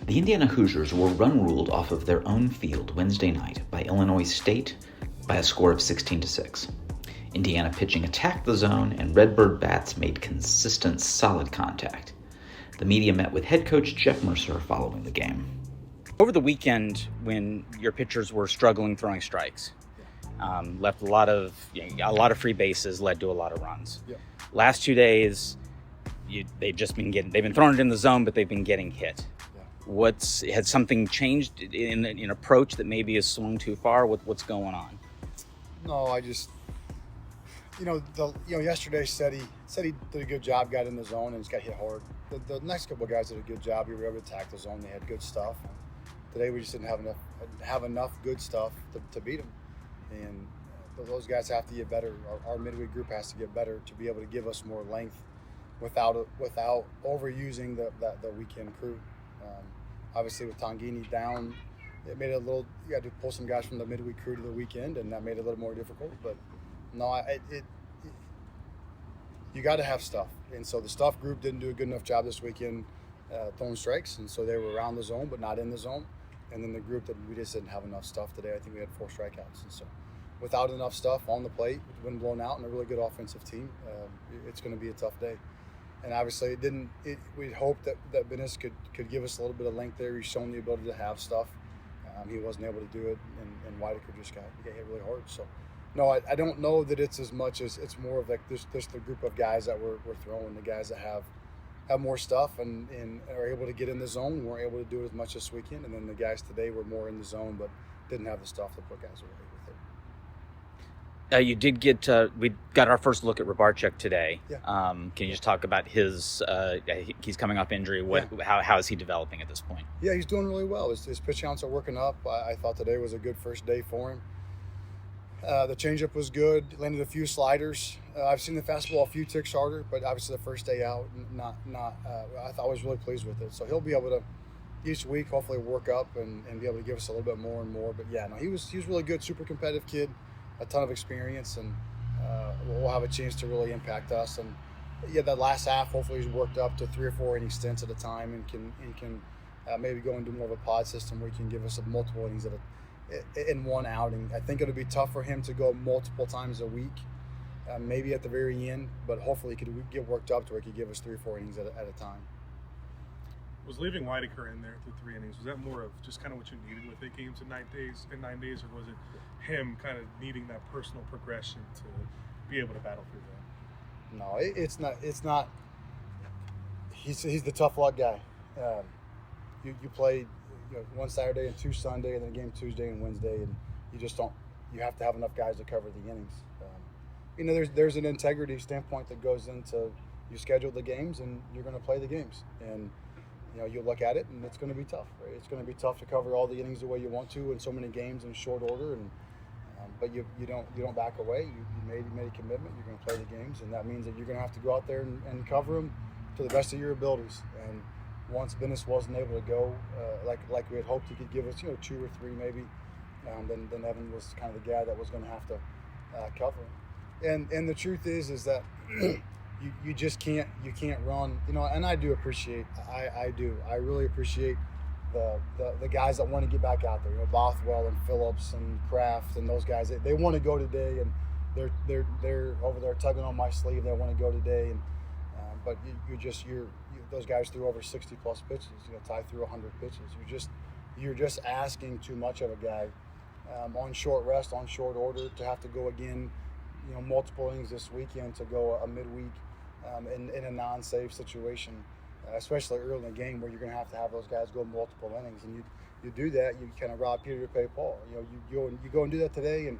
The Indiana Hoosiers were run-ruled off of their own field Wednesday night by Illinois State by a score of 16-6. Indiana pitching attacked the zone, and Redbird bats made consistent, solid contact. The media met with head coach Jeff Mercer following the game. Over the weekend, when your pitchers were struggling throwing strikes, left a lot of free bases, led to a lot of runs. Yeah. Last 2 days, they've been throwing it in the zone, but they've been getting hit. Yeah. Has something changed in approach that maybe has swung too far? What's going on? No, I just, yesterday said he did a good job, got in the zone, and he's got hit hard. The next couple of guys did a good job. We were able to attack the zone. They had good stuff. And today we just didn't have enough good stuff to beat them. And those guys have to get better. Our midweek group has to get better to be able to give us more length without overusing the weekend crew. Obviously, with Tangini down, it made it a little. You had to pull some guys from the midweek crew to the weekend, and that made it a little more difficult. But no, you got to have stuff, and so the stuff group didn't do a good enough job this weekend throwing strikes, and so they were around the zone but not in the zone. And then the group that we just didn't have enough stuff today. I think we had 4 strikeouts, and so without enough stuff on the plate, with the wind blown out, and a really good offensive team, it's going to be a tough day. And obviously, we'd hoped that Bennis could give us a little bit of length there. He's shown the ability to have stuff. He wasn't able to do it, and Whitaker just got hit really hard. So, no, I don't know that it's as much as it's more of like this the group of guys that we're throwing, the guys that have more stuff and are able to get in the zone. We weren't able to do it as much this weekend, and then the guys today were more in the zone but didn't have the stuff to put guys away with it. You did get we got our first look at Rybarczyk today. Yeah. Can you just talk about his? He's coming off injury. How is he developing at this point? Yeah, he's doing really well. His pitch counts are working up. I thought today was a good first day for him. The changeup was good. Landed a few sliders. I've seen the fastball a few ticks harder, but obviously the first day out, I thought I was really pleased with it. So he'll be able to each week hopefully work up and be able to give us a little bit more and more. But yeah, no, he was really good, super competitive kid. A ton of experience, and we'll have a chance to really impact us. And yeah, that last half, hopefully he's worked up to 3 or 4 inning stints at a time, and can maybe go into more of a pod system where he can give us multiple innings in one outing. I think it'll be tough for him to go multiple times a week, maybe at the very end, but hopefully he could get worked up to where he could give us 3 or 4 innings at a time. Was leaving Whitaker in there through 3 innings, was that more of just kind of what you needed with 8 games in 9 days, or was it him kind of needing that personal progression to be able to battle through that? No, it's not. He's the tough luck guy. You play one Saturday and 2 Sunday, and then a game Tuesday and Wednesday, and you just don't. You have to have enough guys to cover the innings. There's an integrity standpoint that goes into you schedule the games and you're going to play the games, and you look at it and it's going to be tough. Right? It's going to be tough to cover all the innings the way you want to in so many games in short order, and but you don't back away. You made a commitment. You're going to play the games, and that means that you're going to have to go out there and cover them to the best of your abilities. And once Bennis wasn't able to go like we had hoped he could give us 2 or 3 maybe, then Evan was kind of the guy that was going to have to cover him. And the truth is that you just can't run, and I really appreciate the guys that want to get back out there, Bothwell and Phillips and Kraft and those guys. They want to go today, and they're over there tugging on my sleeve. They want to go today, and but those guys threw over 60 plus pitches. Ty threw 100 pitches. You're just asking too much of a guy on short rest, on short order, to have to go again, multiple innings this weekend, to go a midweek in a non-save situation, especially early in the game where you're going to have those guys go multiple innings. And you do that, you kind of rob Peter to pay Paul. You go and do that today, and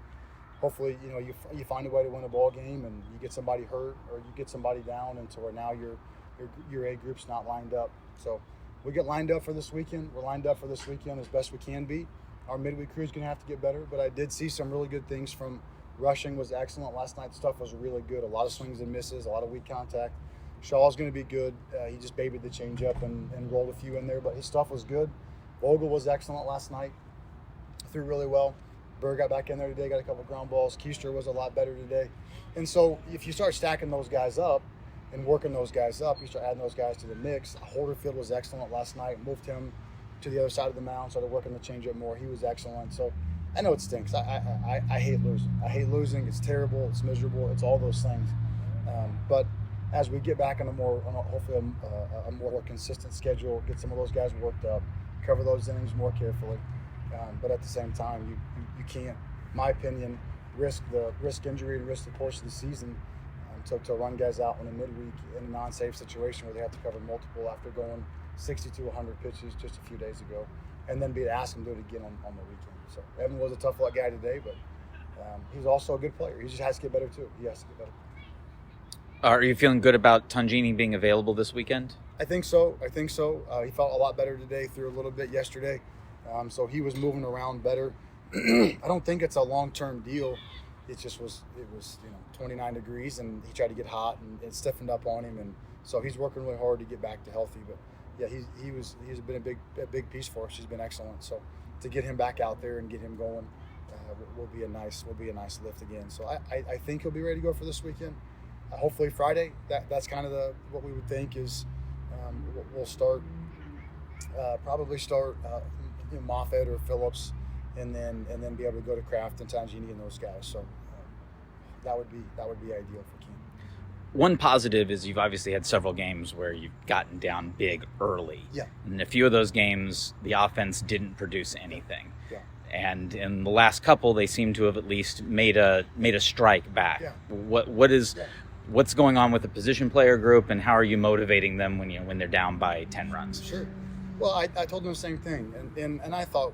hopefully you find a way to win a ball game, and you get somebody hurt or you get somebody down, and to where now your A group's not lined up. So we get lined up for this weekend. We're lined up for this weekend as best we can be. Our midweek crew is going to have to get better, but I did see some really good things from rushing. Was excellent last night. Stuff was really good. A lot of swings and misses, a lot of weak contact. Shaw's going to be good. He just babied the changeup and rolled a few in there, but his stuff was good. Vogel was excellent last night. Threw really well. Berg got back in there today, got a couple of ground balls. Keister was a lot better today. And so if you start stacking those guys up and working those guys up, you start adding those guys to the mix. Holderfield was excellent last night. Moved him to the other side of the mound, started working the changeup more. He was excellent. So I know it stinks. I hate losing. I hate losing. It's terrible. It's miserable. It's all those things. But as we get back on hopefully a more consistent schedule, get some of those guys worked up, cover those innings more carefully. But at the same time, you can't, in my opinion, risk injury and risk the course of the season to run guys out in a midweek in a non-safe situation where they have to cover multiple after going 60 to 100 pitches just a few days ago, and then be asked him to do it again on the weekend. So Evan was a tough luck guy today, but he's also a good player. He just has to get better too. He has to get better. Are you feeling good about Tangini being available this weekend? I think so. He felt a lot better today, threw a little bit yesterday. So he was moving around better. I don't think it's a long-term deal. It was 29 degrees, and he tried to get hot, and it stiffened up on him, and so he's working really hard to get back to healthy. But yeah, he's been a big piece for us. He's been excellent. So to get him back out there and get him going will be a nice lift again. So I think he'll be ready to go for this weekend. Hopefully Friday. That's kind of what we would think is we'll probably start Moffitt or Phillips, and then be able to go to Kraft and Tangini and those guys. So that would be ideal for Keene. One positive is you've obviously had several games where you've gotten down big early. Yeah. And a few of those games, the offense didn't produce anything. Yeah. And in the last couple, they seem to have at least made a strike back. Yeah. What's going on with the position player group, and how are you motivating them when they're down by 10 runs? Sure. Well, I told them the same thing, and I thought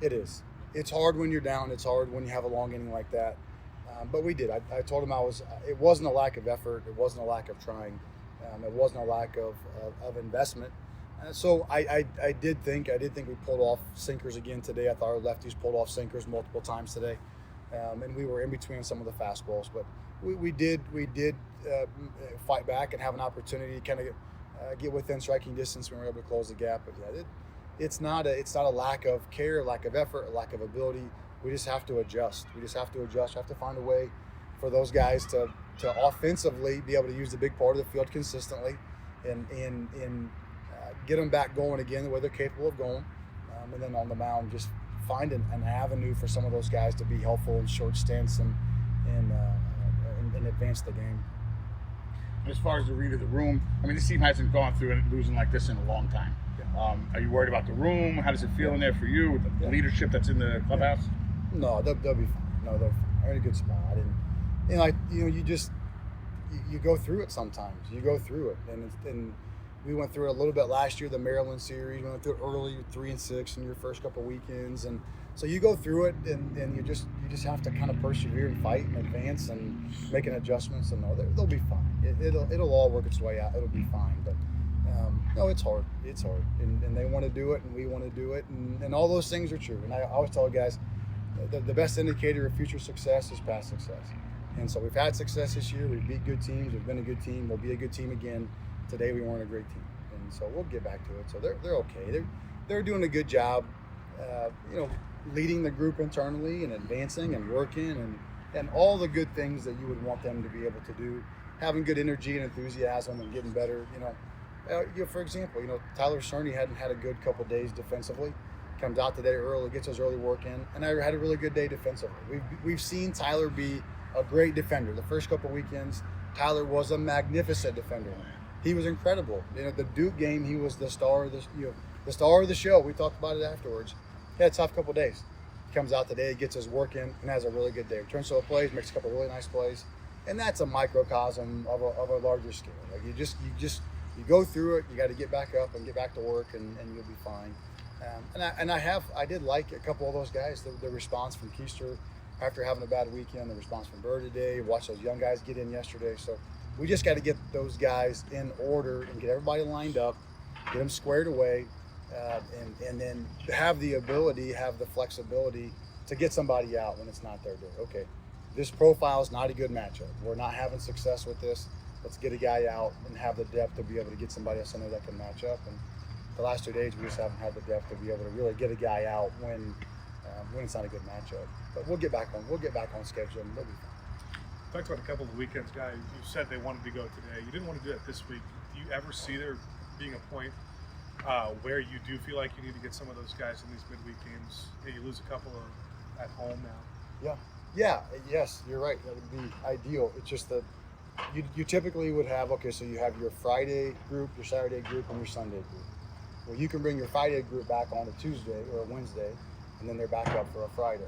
it's hard when you're down. It's hard when you have a long inning like that. But we did. I told them it wasn't a lack of effort. It wasn't a lack of trying. It wasn't a lack of investment. So I did think we pulled off sinkers again today. I thought our lefties pulled off sinkers multiple times today, and we were in between some of the fastballs. But we did fight back and have an opportunity to kind of get within striking distance when we were able to close the gap. But yeah, it's not a lack of care, lack of effort, lack of ability. We just have to adjust. We have to find a way for those guys to offensively be able to use the big part of the field consistently and get them back going again the way they're capable of going. And then on the mound, just find an avenue for some of those guys to be helpful in short stints and advance the game. As far as the read of the room, I mean, this team hasn't gone through it losing like this in a long time. Yeah. Are you worried about the room? How does it feel in there for you with the leadership that's in the clubhouse? No, they'll be fine. No, they're fine. They're in a good spot. You go through it sometimes. You go through it, and we went through it a little bit last year, the Maryland series. We went through it early, 3-6 in your first couple weekends, and so you go through it, and you just have to kind of persevere and fight and advance and making adjustments. And no, they'll be fine. It'll all work its way out. It'll be fine. But no, it's hard. It's hard, and they want to do it, and we want to do it, and all those things are true. And I always tell guys, the best indicator of future success is past success. And so we've had success this year. We've beat good teams. We've been a good team. We'll be a good team again. Today we weren't a great team, and so we'll get back to it. So they're okay. They're doing a good job, leading the group internally and advancing and working and all the good things that you would want them to be able to do. Having good energy and enthusiasm and getting better. For example, Tyler Cerny hadn't had a good couple days defensively. Comes out today early, gets his early work in, and I had a really good day defensively. We've seen Tyler be a great defender. The first couple weekends, Tyler was a magnificent defender. He was incredible. The Duke game, he was the star of the show. We talked about it afterwards. He had a tough couple days. He comes out today, gets his work in, and has a really good day. Returns to the plays, makes a couple really nice plays, and that's a microcosm of a larger scale. Like you go through it. You got to get back up and get back to work, and you'll be fine. I did like a couple of those guys. The response from Keister after having a bad weekend, the response from Bird today. Watch those young guys get in yesterday. So we just got to get those guys in order and get everybody lined up, get them squared away, and then have the flexibility to get somebody out when it's not their day. Okay, this profile is not a good matchup. We're not having success with this. Let's get a guy out and have the depth to be able to get somebody else in there that can match up. And the last 2 days, we just haven't had the depth to be able to really get a guy out when it's not a good matchup. But we'll get back on schedule, and we'll be fine. Talked about a couple of weekends, guy. You said they wanted to go today. You didn't want to do that this week. Do you ever see there being a point where you do feel like you need to get some of those guys in these midweek games. You lose a couple of at home now. Yes, you're right. That would be ideal. It's just that you typically would have, so you have your Friday group, your Saturday group, and your Sunday group. Well, you can bring your Friday group back on a Tuesday or a Wednesday, and then they're back up for a Friday.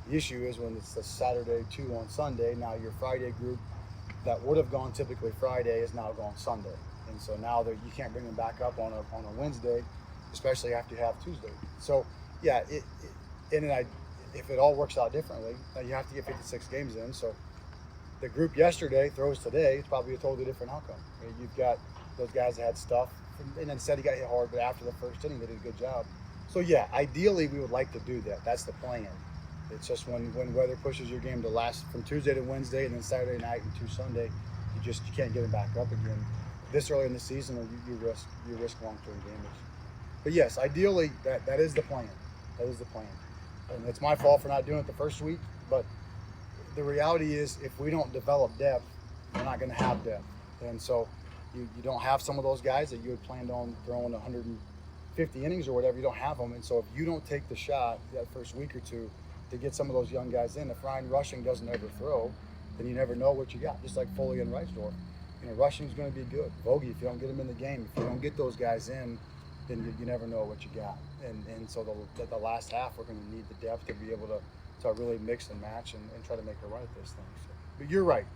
The issue is when it's the Saturday 2 on Sunday, now your Friday group that would have gone typically Friday is now going Sunday. And so now you can't bring them back up on a Wednesday, especially after you have Tuesday. So, yeah, if it all works out differently, you have to get 56 games in. So the group yesterday throws today, it's probably a totally different outcome. I mean, you've got those guys that had stuff, and instead he got hit hard, but after the first inning, they did a good job. So, yeah, ideally we would like to do that. That's the plan. It's just when weather pushes your game to last from Tuesday to Wednesday and then Saturday night and to Sunday, you can't get them back up again this early in the season, or you risk long-term damage. But yes, ideally that is the plan. That is the plan. And it's my fault for not doing it the first week, but the reality is if we don't develop depth, we're not going to have depth. And so you don't have some of those guys that you had planned on throwing 150 innings or whatever. You don't have them. And so if you don't take the shot that first week or two to get some of those young guys in, if Ryan Rushing doesn't ever throw, then you never know what you got, just like Foley and Reisdorf. Rushing's going to be good. Vogie, if you don't get him in the game, if you don't get those guys in, then you never know what you got. And so the last half, we're going to need the depth to be able to really mix and match and try to make a run at this thing. So, but you're right.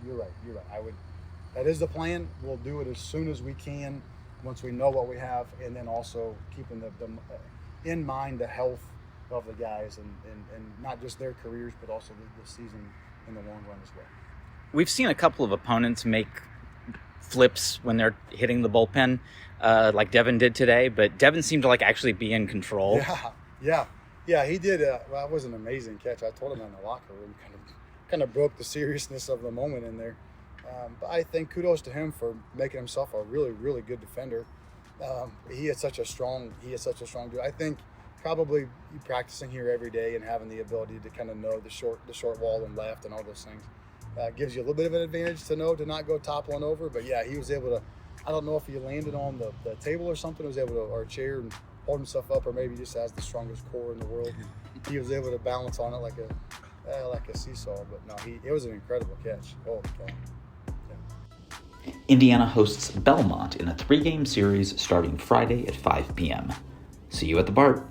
That is the plan. We'll do it as soon as we can once we know what we have, and then also keeping the in mind the health of the guys and not just their careers, but also the season in the long run as well. We've seen a couple of opponents make flips when they're hitting the bullpen, like Devin did today, but Devin seemed to actually be in control. Yeah, he did. That was an amazing catch. I told him in the locker room, kind of broke the seriousness of the moment in there. But I think kudos to him for making himself a really, really good defender. He is such a strong dude. I think probably practicing here every day and having the ability to kind of know the short wall and left and all those things gives you a little bit of an advantage to know to not go toppling over. But yeah, he was able to, I don't know if he landed on the table or something, or a chair and hold himself up, or maybe just has the strongest core in the world. He was able to balance on it like a seesaw. But no, it was an incredible catch. Oh, okay. Indiana hosts Belmont in a 3-game series starting Friday at 5 p.m. See you at the BART.